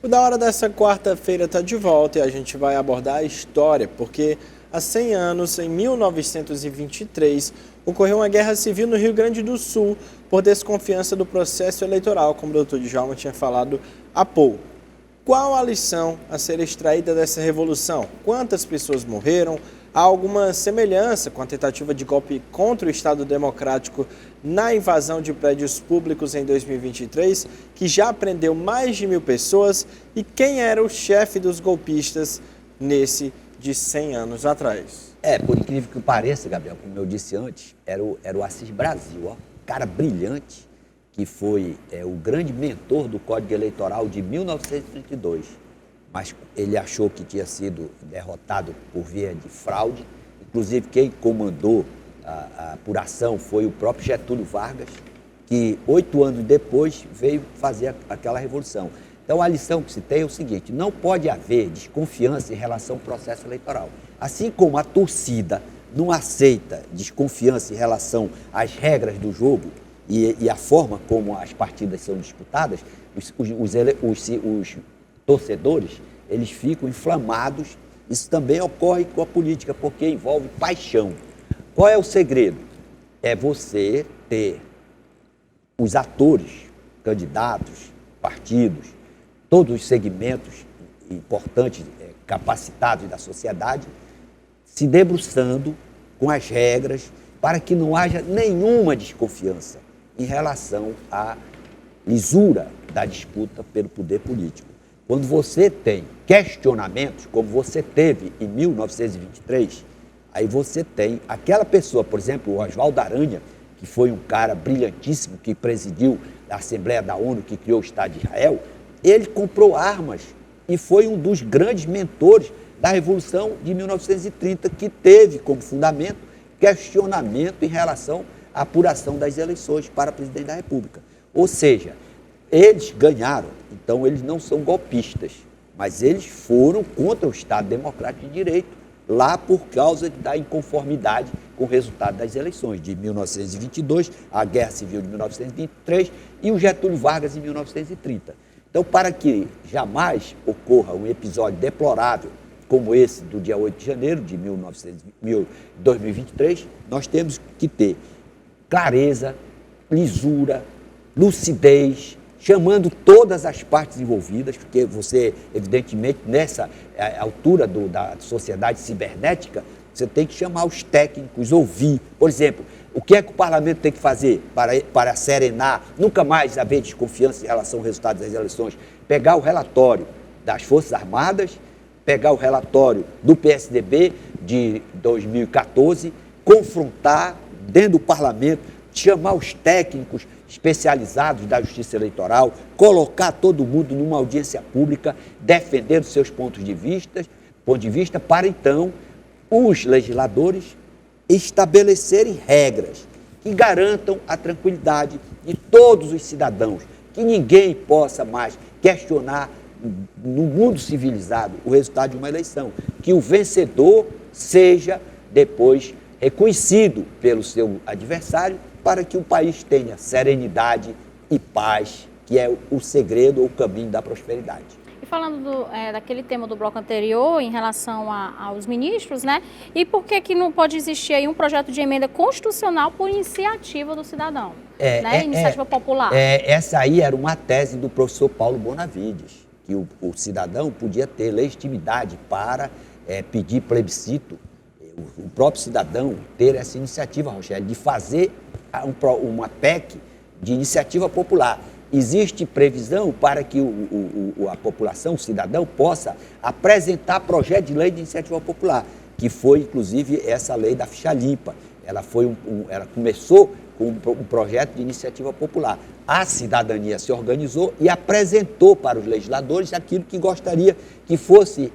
O Da Hora dessa quarta-feira está de volta e a gente vai abordar a história, porque há 100 anos, em 1923, ocorreu uma guerra civil no Rio Grande do Sul por desconfiança do processo eleitoral, como o doutor Djalma tinha falado há pouco. Qual a lição a ser extraída dessa revolução? Quantas pessoas morreram? Há alguma semelhança com a tentativa de golpe contra o Estado Democrático na invasão de prédios públicos em 2023, que já prendeu mais de 1.000 pessoas? E quem era o chefe dos golpistas nesse de 100 anos atrás? Por incrível que pareça, Gabriel, como eu disse antes, era o Assis Brasil, cara brilhante, que foi o grande mentor do Código Eleitoral de 1932. Mas ele achou que tinha sido derrotado por via de fraude. Inclusive, quem comandou a apuração foi o próprio Getúlio Vargas, que 8 anos depois veio fazer aquela revolução. Então, a lição que se tem é o seguinte: não pode haver desconfiança em relação ao processo eleitoral. Assim como a torcida não aceita desconfiança em relação às regras do jogo e a forma como as partidas são disputadas, os torcedores, eles ficam inflamados. Isso também ocorre com a política, porque envolve paixão. Qual é o segredo? É você ter os atores, candidatos, partidos, todos os segmentos importantes, capacitados da sociedade, se debruçando com as regras para que não haja nenhuma desconfiança em relação à lisura da disputa pelo poder político. Quando você tem questionamentos, como você teve em 1923, aí você tem aquela pessoa, por exemplo, o Oswaldo Aranha, que foi um cara brilhantíssimo, que presidiu a Assembleia da ONU, que criou o Estado de Israel. Ele comprou armas e foi um dos grandes mentores da Revolução de 1930, que teve como fundamento questionamento em relação à apuração das eleições para presidente da República. Ou seja, eles ganharam, então eles não são golpistas, mas eles foram contra o Estado Democrático de Direito lá por causa da inconformidade com o resultado das eleições de 1922, a Guerra Civil de 1923 e o Getúlio Vargas em 1930. Então, para que jamais ocorra um episódio deplorável como esse do dia 8 de janeiro de 2023, nós temos que ter clareza, lisura, lucidez, chamando todas as partes envolvidas, porque você, evidentemente, nessa altura da sociedade cibernética, você tem que chamar os técnicos, ouvir. Por exemplo, o que é que o parlamento tem que fazer para serenar, nunca mais haver desconfiança em relação ao resultado das eleições? Pegar o relatório das Forças Armadas, pegar o relatório do PSDB de 2014, confrontar dentro do parlamento, chamar os técnicos especializados da Justiça Eleitoral, colocar todo mundo numa audiência pública, defender os seus pontos de vista, para então os legisladores estabelecerem regras que garantam a tranquilidade de todos os cidadãos, que ninguém possa mais questionar no mundo civilizado o resultado de uma eleição, que o vencedor seja depois reconhecido pelo seu adversário, para que o país tenha serenidade e paz, que é o segredo ou o caminho da prosperidade. E falando daquele tema do bloco anterior, em relação aos ministros, né? E por que não pode existir aí um projeto de emenda constitucional por iniciativa do cidadão? Iniciativa popular. Essa aí era uma tese do professor Paulo Bonavides, que o cidadão podia ter legitimidade para pedir plebiscito, o próprio cidadão ter essa iniciativa, Rochelle, de fazer uma PEC de iniciativa popular. Existe previsão para que a população, o cidadão, possa apresentar projeto de lei de iniciativa popular, que foi, inclusive, essa lei da ficha limpa. Ela começou com um projeto de iniciativa popular. A cidadania se organizou e apresentou para os legisladores aquilo que gostaria que fosse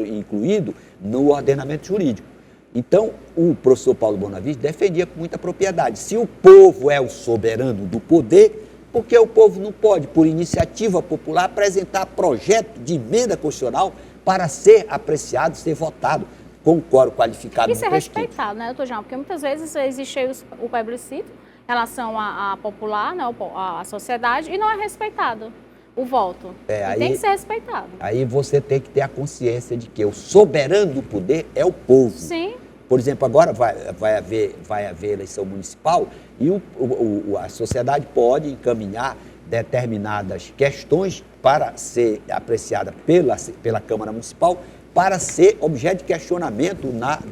incluído no ordenamento jurídico. Então, o professor Paulo Bonavides defendia com muita propriedade. Se o povo é o soberano do poder, por que o povo não pode, por iniciativa popular, apresentar projeto de emenda constitucional para ser apreciado, ser votado com quórum qualificado? Isso é respeitado, né, doutor João? Porque muitas vezes existe aí o plebiscito em relação à popular, né, à sociedade, e não é respeitado o voto. Tem que ser respeitado. Aí você tem que ter a consciência de que o soberano do poder é o povo. Sim. Por exemplo, agora vai haver eleição municipal e a sociedade pode encaminhar determinadas questões para ser apreciada pela Câmara Municipal, para ser objeto de questionamento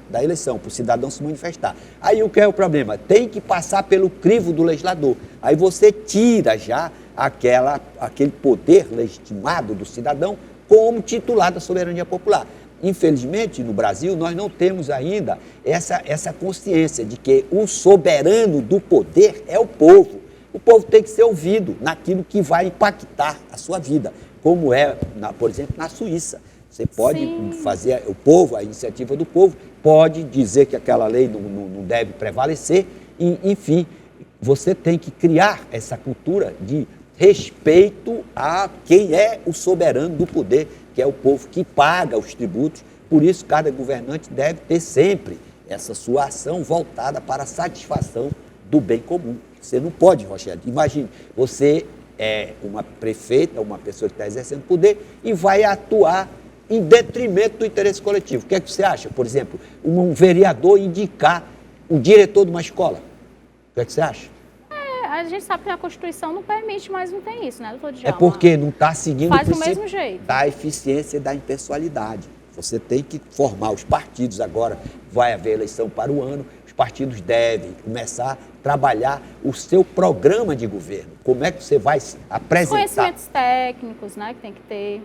da eleição, para o cidadão se manifestar. Aí o que é o problema? Tem que passar pelo crivo do legislador. Aí você tira já aquele poder legitimado do cidadão como titular da soberania popular. Infelizmente, no Brasil, nós não temos ainda essa consciência de que o soberano do poder é o povo. O povo tem que ser ouvido naquilo que vai impactar a sua vida, como é, por exemplo, na Suíça. Você pode fazer, a iniciativa do povo, pode dizer que aquela lei não deve prevalecer, e, enfim, você tem que criar essa cultura de respeito a quem é o soberano do poder, que é o povo que paga os tributos. Por isso, cada governante deve ter sempre essa sua ação voltada para a satisfação do bem comum. Você não pode, Rochelle, imagine, você é uma prefeita, uma pessoa que está exercendo poder e vai atuar em detrimento do interesse coletivo. O que é que você acha? Por exemplo, um vereador indicar o diretor de uma escola. O que é que você acha? A gente sabe que a Constituição não permite, mas não tem isso, né, doutor Djalma? É porque não está seguindo o princípio da eficiência e da impessoalidade. Você tem que formar os partidos agora, vai haver eleição para o ano, os partidos devem começar a trabalhar o seu programa de governo. Como é que você vai apresentar? Conhecimentos técnicos, né, que tem que ter.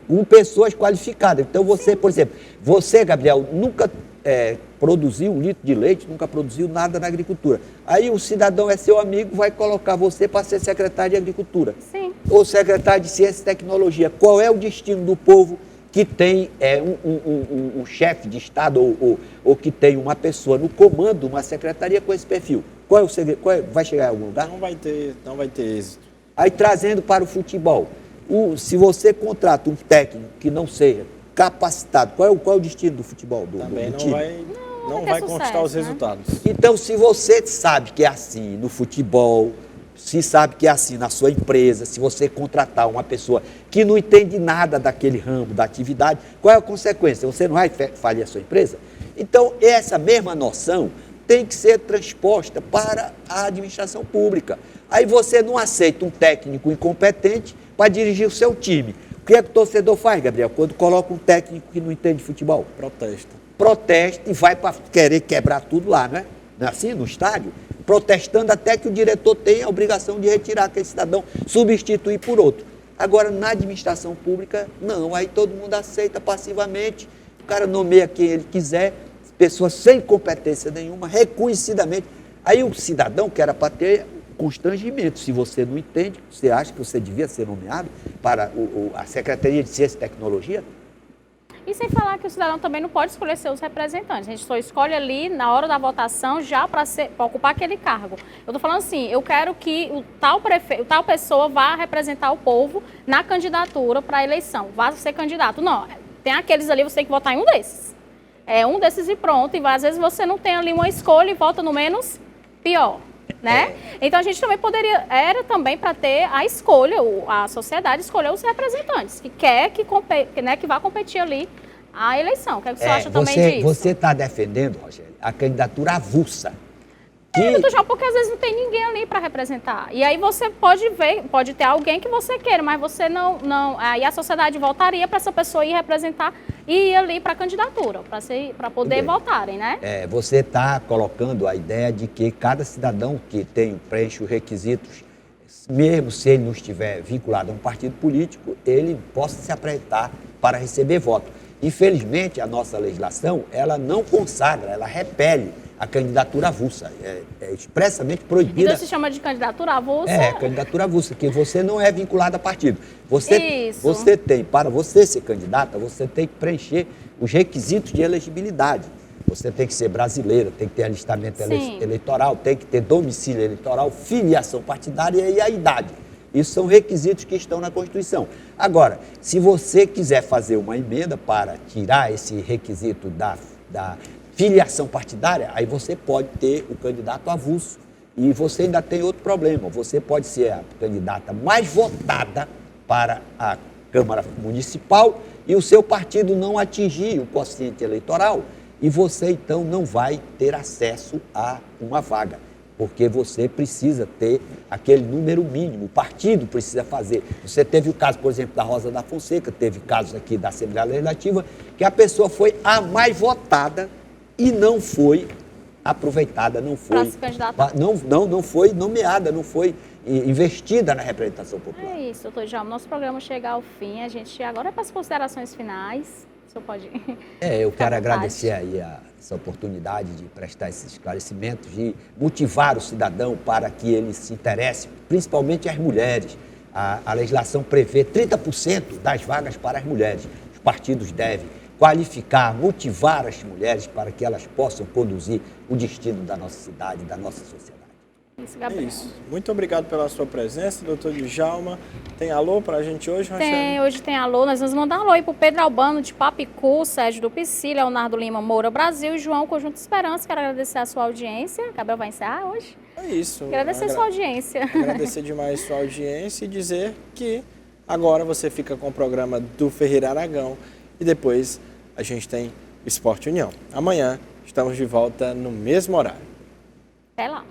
Com pessoas qualificadas. Então você, por exemplo, você, Gabriel, nunca produziu 1 litro de leite, nunca produziu nada na agricultura. Aí o cidadão é seu amigo, vai colocar você para ser secretário de Agricultura. Sim. Ou secretário de Ciência e Tecnologia. Qual é o destino do povo que tem um chefe de Estado ou que tem uma pessoa no comando de uma secretaria com esse perfil? Qual é o segredo? Vai chegar em algum lugar? Não vai ter êxito. Aí trazendo para o futebol. Se você contrata um técnico que não seja capacitado. Qual é o destino do futebol? Também do não time? vai constar os resultados. Então, se você sabe que é assim no futebol, se sabe que é assim na sua empresa, se você contratar uma pessoa que não entende nada daquele ramo, da atividade, qual é a consequência? Você não vai falir a sua empresa? Então, essa mesma noção tem que ser transposta para a administração pública. Aí você não aceita um técnico incompetente para dirigir o seu time. O que é que o torcedor faz, Gabriel, quando coloca um técnico que não entende futebol? Protesta e vai para querer quebrar tudo lá, não é? Não é assim, no estádio? Protestando até que o diretor tenha a obrigação de retirar aquele cidadão, substituir por outro. Agora, na administração pública, não. Aí todo mundo aceita passivamente, o cara nomeia quem ele quiser, pessoas sem competência nenhuma, reconhecidamente. Aí o cidadão que era para ter constrangimento. Se você não entende, você acha que você devia ser nomeado para a Secretaria de Ciência e Tecnologia? E sem falar que o cidadão também não pode escolher seus representantes. A gente só escolhe ali, na hora da votação, já para ocupar aquele cargo. Eu estou falando assim, eu quero que o tal pessoa vá representar o povo na candidatura para a eleição, vá ser candidato. Não, tem aqueles ali, você tem que votar em um desses. É um desses e pronto. E às vezes você não tem ali uma escolha e vota no menos pior. Né? Então a gente também poderia, era também para ter a escolha, a sociedade escolher os representantes, que quer que vá competir ali a eleição. O que você acha também disso? Você está defendendo, Rogério, a candidatura avulsa. Porque às vezes não tem ninguém ali para representar. E aí você pode ter alguém que você queira, mas você não aí a sociedade voltaria para essa pessoa ir representar e ir ali para a candidatura, para poder votarem, né? Você está colocando a ideia de que cada cidadão que preenche os requisitos, mesmo se ele não estiver vinculado a um partido político, ele possa se apresentar para receber voto. Infelizmente, a nossa legislação, ela não consagra, ela repele a candidatura avulsa, é expressamente proibida. Então se chama de candidatura avulsa? Candidatura avulsa, que você não é vinculado a partido. Você tem, para você ser candidata, você tem que preencher os requisitos de elegibilidade. Você tem que ser brasileira, tem que ter alistamento eleitoral, tem que ter domicílio eleitoral, filiação partidária e a idade. Isso são requisitos que estão na Constituição. Agora, se você quiser fazer uma emenda para tirar esse requisito da filiação partidária, aí você pode ter o candidato avulso. E você ainda tem outro problema. Você pode ser a candidata mais votada para a Câmara Municipal e o seu partido não atingir o quociente eleitoral e você, então, não vai ter acesso a uma vaga, porque você precisa ter aquele número mínimo, o partido precisa fazer. Você teve o caso, por exemplo, da Rosa da Fonseca, teve casos aqui da Assembleia Legislativa, que a pessoa foi a mais votada e não foi aproveitada, não foi, não foi nomeada, não foi investida na representação popular. É isso, doutor Djalma, nosso programa chega ao fim, a gente agora é para as considerações finais, o senhor pode... Eu quero agradecer aí essa oportunidade de prestar esses esclarecimentos, de motivar o cidadão para que ele se interesse, principalmente as mulheres. A legislação prevê 30% das vagas para as mulheres. Os partidos devem qualificar, motivar as mulheres para que elas possam conduzir o destino da nossa cidade, da nossa sociedade. Isso, Gabriel. Isso. Muito obrigado pela sua presença, doutor Djalma. Tem alô para a gente hoje, Rochelle? Hoje tem alô. Nós vamos mandar um alô aí para o Pedro Albano de Papicu, Sérgio do Pici, Leonardo Lima Moura Brasil e João Conjunto Esperança. Quero agradecer a sua audiência. Gabriel vai encerrar hoje? É isso. Agradecer a sua audiência. Agradecer demais a sua audiência e dizer que agora você fica com o programa do Ferreira Aragão e depois a gente tem o Esporte União. Amanhã estamos de volta no mesmo horário. Até lá.